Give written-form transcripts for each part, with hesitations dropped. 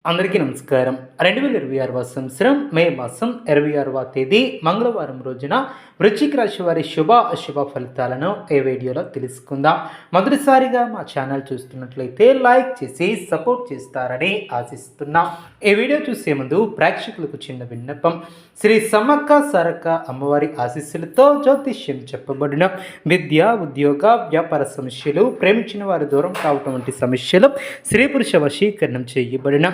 అందరికీ నమస్కారం. 2026 సంవత్సరం మే మాసం 26వ తేదీ మంగళవారం రోజున వృశ్చిక రాశి వారి శుభ అశుభ ఫలితాలను ఈ వీడియోలో తెలుసుకుందాం. మొదటిసారిగా మా ఛానల్ చూస్తున్నట్లయితే లైక్ చేసి సపోర్ట్ చేస్తారని ఆశిస్తున్నాం. ఈ వీడియో చూసే ముందు ప్రేక్షకులకు చిన్న విన్నపం. శ్రీ సమ్మక్క సారక్క అమ్మవారి ఆశీస్సులతో జ్యోతిష్యం చెప్పబడిన విద్య, ఉద్యోగ, వ్యాపార సమస్యలు, ప్రేమించిన వారు దూరం కావటం వంటి సమస్యలు, స్త్రీ పురుష వశీకరణం చేయబడిన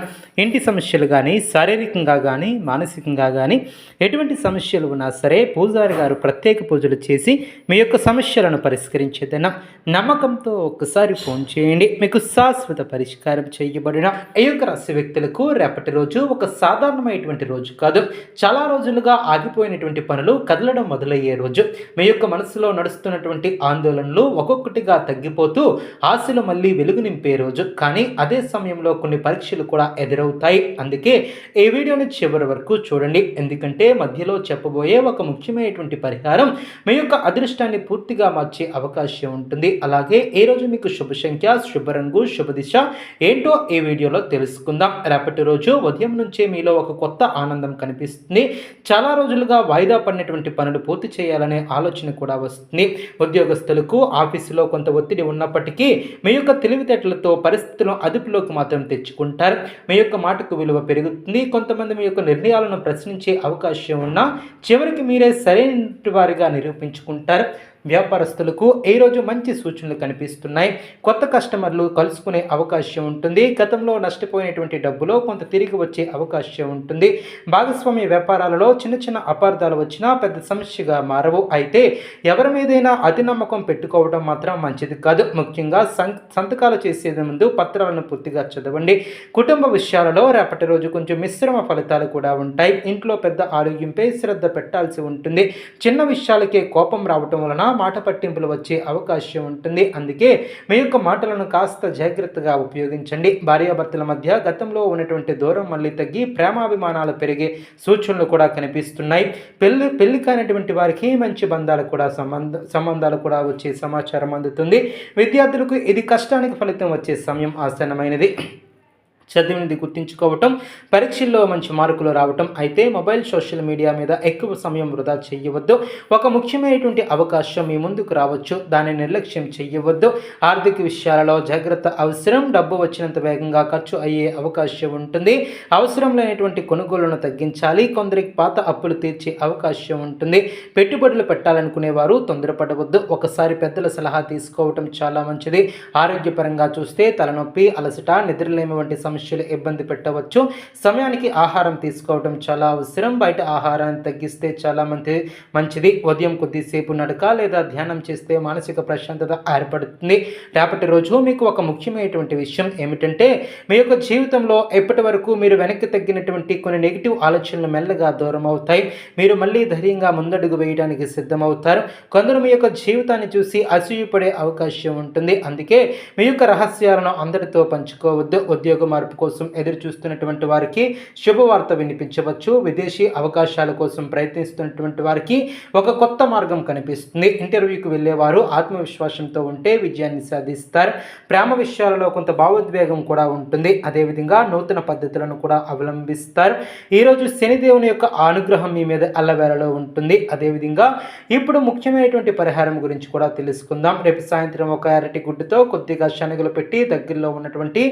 ఇంటి సమస్యలు కానీ, శారీరకంగా కానీ, మానసికంగా కానీ ఎటువంటి సమస్యలు ఉన్నా సరే పూజారి గారు ప్రత్యేక పూజలు చేసి మీ యొక్క సమస్యలను పరిష్కరించేదన్న నమ్మకంతో ఒక్కసారి ఫోన్ చేయండి. మీకు శాశ్వత పరిష్కారం చేయబడిన ఈ యొక్క రాశి వ్యక్తులకు రేపటి రోజు ఒక సాధారణమైనటువంటి రోజు కాదు. చాలా రోజులుగా ఆగిపోయినటువంటి పనులు కదలడం మొదలయ్యే రోజు. మీ యొక్క మనసులో నడుస్తున్నటువంటి ఆందోళనలు ఒక్కొక్కటిగా తగ్గిపోతూ ఆశలు మళ్ళీ వెలుగు నింపే రోజు. కానీ అదే సమయంలో కొన్ని పరీక్షలు కూడా ఎదురవుతాయి. అందుకే ఈ వీడియోని చివరి వరకు చూడండి. ఎందుకంటే మధ్యలో చెప్పబోయే ఒక ముఖ్యమైనటువంటి పరిహారం మీ యొక్క అదృష్టాన్ని పూర్తిగా మార్చే అవకాశం ఉంటుంది. అలాగే ఈ రోజు మీకు శుభ సంఖ్య, శుభ రంగు, శుభ దిశ ఏంటో ఈ వీడియోలో తెలుసుకుందాం. రేపటి రోజు ఉదయం నుంచే మీలో ఒక కొత్త ఆనందం కనిపిస్తుంది. చాలా రోజులుగా వాయిదా పడినటువంటి పనులు పూర్తి చేయాలనే ఆలోచన కూడా వస్తుంది. ఉద్యోగస్తులకు ఆఫీసులో కొంత ఒత్తిడి ఉన్నప్పటికీ మీ యొక్క తెలివితేటలతో పరిస్థితులను అదుపులోకి మాత్రం తెచ్చుకుంటారు. మీ యొక్క మాటకు విలువ పెరుగుతుంది. కొంతమంది మీ యొక్క నిర్ణయాలను ప్రశ్నించే అవకాశం ఉన్నా చివరికి మీరే సరైన వారిగా నిరూపించుకుంటారు. వ్యాపారస్తులకు ఈరోజు మంచి సూచనలు కనిపిస్తున్నాయి. కొత్త కస్టమర్లు కలుసుకునే అవకాశం ఉంటుంది. గతంలో నష్టపోయినటువంటి డబ్బులో కొంత తిరిగి వచ్చే అవకాశం ఉంటుంది. భాగస్వామ్య వ్యాపారాలలో చిన్న చిన్న అపార్థాలు వచ్చినా పెద్ద సమస్యగా మారవు. అయితే ఎవరి మీదైనా అతి నమ్మకం పెట్టుకోవడం మాత్రం మంచిది కాదు. ముఖ్యంగా సంతకాలు చేసే ముందు పత్రాలను పూర్తిగా చదవండి. కుటుంబ విషయాలలో రేపటి రోజు కొంచెం మిశ్రమ ఫలితాలు కూడా ఉంటాయి. ఇంట్లో పెద్ద ఆరోగ్యంపై శ్రద్ధ పెట్టాల్సి ఉంటుంది. చిన్న విషయాలకే కోపం రావటం వలన మాట పట్టింపులు వచ్చే అవకాశం ఉంటుంది. అందుకే మీ యొక్క మాటలను కాస్త జాగ్రత్తగా ఉపయోగించండి. భార్యాభర్తల మధ్య గతంలో ఉన్నటువంటి దూరం మళ్ళీ తగ్గి ప్రేమాభిమానాలు పెరిగే సూచనలు కూడా కనిపిస్తున్నాయి. పెళ్లి కానిటువంటి వారికి మంచి సంబంధాలు కూడా వచ్చే సమాచారం అందుతుంది. విద్యార్థులకు ఇది కష్టానికి ఫలితం వచ్చే సమయం ఆసన్నమైనది. చదివినది గుర్తుంచుకోవటం, పరీక్షల్లో మంచి మార్కులు రావటం. అయితే మొబైల్, సోషల్ మీడియా మీద ఎక్కువ సమయం వృధా చేయవద్దు. ఒక ముఖ్యమైనటువంటి అవకాశం మీ ముందుకు రావచ్చు, దాన్ని నిర్లక్ష్యం చేయవద్దు. ఆర్థిక విషయాలలో జాగ్రత్త అవసరం. డబ్బు వచ్చినంత వేగంగా ఖర్చు అయ్యే అవకాశం ఉంటుంది. అవసరం లేనటువంటి కొనుగోళ్లను తగ్గించాలి. కొందరికి పాత అప్పులు తీర్చే అవకాశం ఉంటుంది. పెట్టుబడులు పెట్టాలనుకునేవారు తొందరపడవద్దు. ఒకసారి పెద్దల సలహా తీసుకోవటం చాలా మంచిది. ఆరోగ్యపరంగా చూస్తే తలనొప్పి, అలసట, నిద్రలేమి వంటి సమస్యలు ఇబ్బంది పెట్టవచ్చు. సమయానికి ఆహారం తీసుకోవడం చాలా అవసరం. బయట ఆహారాన్ని తగ్గిస్తే చాలా మంచిది. ఉదయం కొద్దిసేపు నడక లేదా ధ్యానం చేస్తే మానసిక ప్రశాంతత ఏర్పడుతుంది. రేపటి రోజు మీకు ఒక ముఖ్యమైనటువంటి విషయం ఏమిటంటే మీ యొక్క జీవితంలో ఎప్పటి వరకు మీరు వెనక్కి తగ్గినటువంటి కొన్ని నెగిటివ్ ఆలోచనలు మెల్లగా దూరం అవుతాయి. మీరు మళ్ళీ ధైర్యంగా ముందడుగు వేయడానికి సిద్ధమవుతారు. కొందరు మీ యొక్క జీవితాన్ని చూసి అసూయపడే అవకాశం ఉంటుంది. అందుకే మీ యొక్క రహస్యాలను అందరితో పంచుకోవద్దు. ఉద్యోగ మార్పు కోసం ఎదురు చూస్తున్నటువంటి వారికి శుభవార్త వినిపించవచ్చు. విదేశీ అవకాశాల కోసం ప్రయత్నిస్తున్నటువంటి వారికి ఒక కొత్త మార్గం కనిపిస్తుంది. ఇంటర్వ్యూకి వెళ్ళేవారు ఆత్మవిశ్వాసంతో ఉంటే విజయాన్ని సాధిస్తారు. ప్రేమ విషయాలలో కొంత భావోద్వేగం కూడా ఉంటుంది. అదేవిధంగా నూతన పద్ధతులను కూడా అవలంబిస్తారు. ఈరోజు శనిదేవుని యొక్క అనుగ్రహం మీ మీద అల్లవేళలో ఉంటుంది. అదేవిధంగా ఇప్పుడు ముఖ్యమైనటువంటి పరిహారం గురించి కూడా తెలుసుకుందాం. రేపు సాయంత్రం ఒక అరటి గుడ్డుతో కొద్దిగా శనగలు పెట్టి దగ్గరలో ఉన్నటువంటి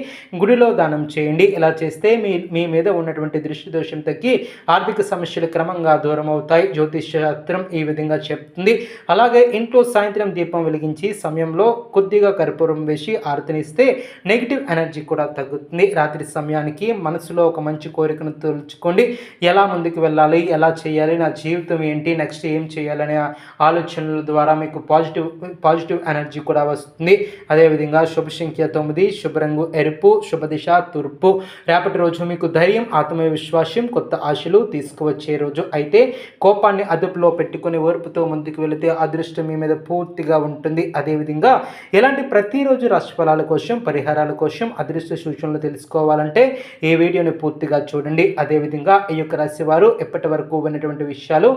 గుడిలో దానం చేయండి. ఇలా చేస్తే మీ మీద ఉన్నటువంటి దృష్టి దోషం తగ్గి ఆర్థిక సమస్యలు క్రమంగా దూరం అవుతాయి. జ్యోతిష శాస్త్రం ఈ విధంగా చెప్తుంది. అలాగే ఇంట్లో సాయంత్రం దీపం వెలిగించి సమయంలో కొద్దిగా కర్పూరం వేసి ఆరతినిస్తే నెగిటివ్ ఎనర్జీ కూడా తగ్గుతుంది. రాత్రి సమయానికి మనసులో ఒక మంచి కోరికను తలుచుకోండి. ఎలా ముందుకు వెళ్ళాలి, ఎలా చేయాలి, నా జీవితం ఏంటి, నెక్స్ట్ ఏం చేయాలనే ఆలోచనల ద్వారా మీకు పాజిటివ్ ఎనర్జీ కూడా వస్తుంది. అదేవిధంగా శుభ సంఖ్య 9, శుభ రంగు ఎరుపు, శుభ దిశ తూర్పు. రేపటి రోజు మీకు ధైర్యం, ఆత్మవిశ్వాసం, కొత్త ఆశలు తీసుకువచ్చే రోజు. అయితే కోపాన్ని అదుపులో పెట్టుకుని ఓర్పుతో ముందుకు వెళితే అదృష్టం మీ మీద పూర్తిగా ఉంటుంది. అదేవిధంగా ఇలాంటి ప్రతిరోజు రాశిఫలాల కోసం, పరిహారాల కోసం, అదృష్ట సూచనలు తెలుసుకోవాలంటే ఈ వీడియోని పూర్తిగా చూడండి. అదేవిధంగా ఈ యొక్క రాశి వారు ఎప్పటి వరకు ఉన్నటువంటి విషయాలు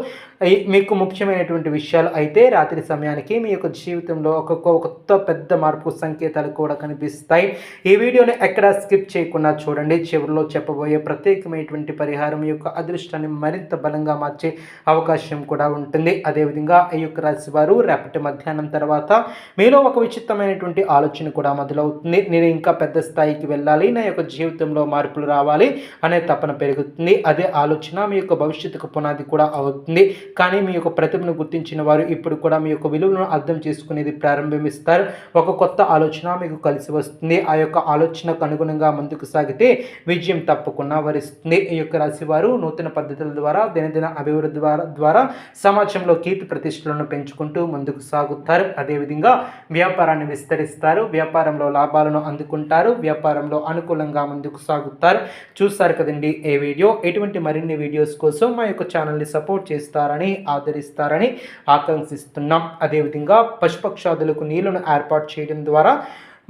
మీకు ముఖ్యమైనటువంటి విషయాలు అయితే రాత్రి సమయానికి మీ యొక్క జీవితంలో ఒక కొత్త పెద్ద మార్పు సంకేతాలు కూడా కనిపిస్తాయి. ఈ వీడియోని ఎక్కడ స్కిప్ చేయకుండా చేయకుండా చూడండి. చివరిలో చెప్పబోయే ప్రత్యేకమైనటువంటి పరిహారం యొక్క అదృష్టాన్ని మరింత బలంగా మార్చే అవకాశం కూడా ఉంటుంది. అదేవిధంగా ఈ యొక్క రాశి వారు రేపటి మధ్యాహ్నం తర్వాత మీలో ఒక విచిత్రమైనటువంటి ఆలోచన కూడా మొదలవుతుంది. నేను ఇంకా పెద్ద స్థాయికి వెళ్ళాలి, నా యొక్క జీవితంలో మార్పులు రావాలి అనే తపన పెరుగుతుంది. అదే ఆలోచన మీ యొక్క భవిష్యత్తుకు పునాది కూడా అవుతుంది. కానీ మీ యొక్క ప్రతిభను గుర్తించిన వారు ఇప్పుడు కూడా మీ యొక్క విలువను అర్థం చేసుకునేది ప్రారంభిస్తారు. ఒక కొత్త ఆలోచన మీకు కలిసి వస్తుంది. ఆ యొక్క ఆలోచనకు అనుగుణంగా ముందుకు సాగితే విజయం తప్పకుండా వరిస్తుంది. ఈ యొక్క రాశి వారు నూతన పద్ధతుల ద్వారా దినదిన అభివృద్ధి ద్వారా సమాజంలో కీర్తి ప్రతిష్టలను పెంచుకుంటూ ముందుకు సాగుతారు. అదేవిధంగా వ్యాపారాన్ని విస్తరిస్తారు. వ్యాపారంలో లాభాలను అందుకుంటారు. వ్యాపారంలో అనుకూలంగా ముందుకు సాగుతారు. చూస్తారు కదండి ఈ వీడియో. ఎటువంటి మరిన్ని వీడియోస్ కోసం మా యొక్క ఛానల్ని సపోర్ట్ చేస్తారని ఆదరిస్తారని ఆకాంక్షిస్తున్నాం. అదేవిధంగా పశుపక్షాదులకు నీళ్లను ఏర్పాటు చేయడం ద్వారా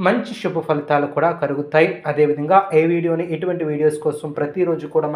మంచి శుభ ఫలితాలు కూడా కలుగుతాయి. అదేవిధంగా ఈ వీడియోని ఇటువంటి వీడియోస్ కోసం ప్రతిరోజు కూడా